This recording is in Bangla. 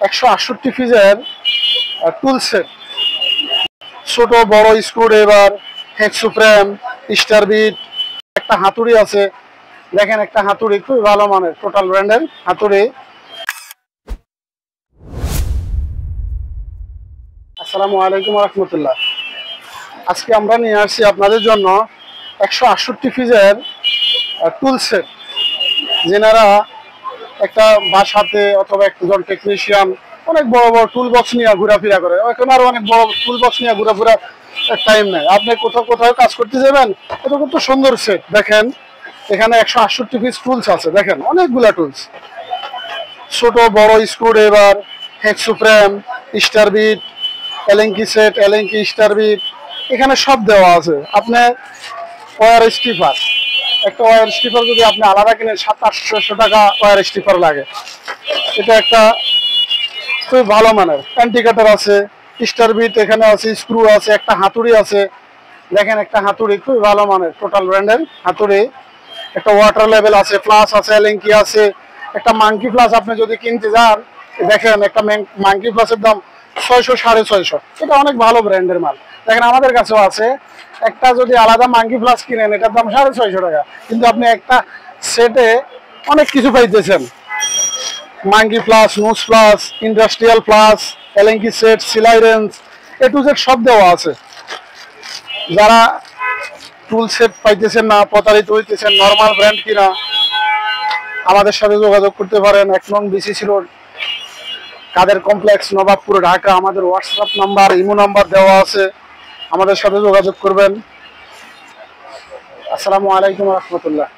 168 পিসের টুল সেট, ছোট বড় screwdriver, hacksaw frame, star bit, একটা হাতুড়ি আছে। দেখেন একটা হাতুড়ি খুব ভালো মানের, টোটাল ব্র্যান্ডের হাতুড়ি। আসসালামু আলাইকুম রহমতুল্লাহ। আজকে আমরা নিয়ে আসছি আপনাদের জন্য 168 পিসের টুল সেট। যেনারা একটা বাসাতে অথবা একজন টেকনিশিয়ান অনেক বড় বড় টুল বক্স নিয়ে ঘোরাফেরা করে, এখন আরো অনেক বড় টুল বক্স নিয়ে ঘোরাফেরা টাইম নেই। আপনি কোথাও কোথাও কাজ করতে যাবেন, এটা কিন্তু সুন্দর সেট। দেখেন এখানে 168 পিস টুলস আছে। দেখেন অনেকগুলা টুলস, ছোট বড় screwdriver, hacksaw frame, star bit, allen key set, allen key star bit, এখানে সব দেওয়া আছে। আপনি ওয়ার স্টিফার, একটা ওয়ার স্টিফার যদি আপনি আলাদা কিনেন 700-800 টাকা ওয়ার স্টিফার লাগে। এটা একটা খুব ভালো মানের। অ্যান্টিকাটার আছে, স্টার বিট এখানে আছে, স্ক্রু আছে, একটা হাতুড়ি আছে। দেখেন একটা হাতুড়ি খুব ভালো মানের, টোটাল ব্র্যান্ডের হাতুড়ি। একটা ওয়াটার লেভেল আছে, প্লাস আছে, এলেঙ্কি আছে। একটা মাঙ্কি প্লাস আপনি যদি কিনতে যান, দেখেন একটা মাঙ্কি প্লাসের দাম 600-650। এটা অনেক ভালো ব্র্যান্ডের মাল। দেখেন আমাদের কাছেও আছে। একটা যদি আলাদা মাঙ্কি প্লাস কিনেন, এটার দাম 650 টাকা, কিন্তু আপনি একটা সেটে অনেক কিছু পাইতেছেন। Monkey pliers, nose pliers, industrial pliers, allen key set, সিলাই রেঞ্জ, এ টু জেড সব দেওয়া আছে। যারা টুল সেট পাইতেছেন না, প্রতারিত হইতেছেন, নর্মাল ব্র্যান্ড কিনা, আমাদের সাথে যোগাযোগ করতে পারেন। 1 নং BCC রোড, কাদের কমপ্লেক্স, নবাবপুর, ঢাকা। আমাদের হোয়াটসঅ্যাপ নাম্বার, ইমো নাম্বার দেওয়া আছে, আমাদের সাথে যোগাযোগ করবেন। আসসালামু আলাইকুম রহমতুল্লাহ।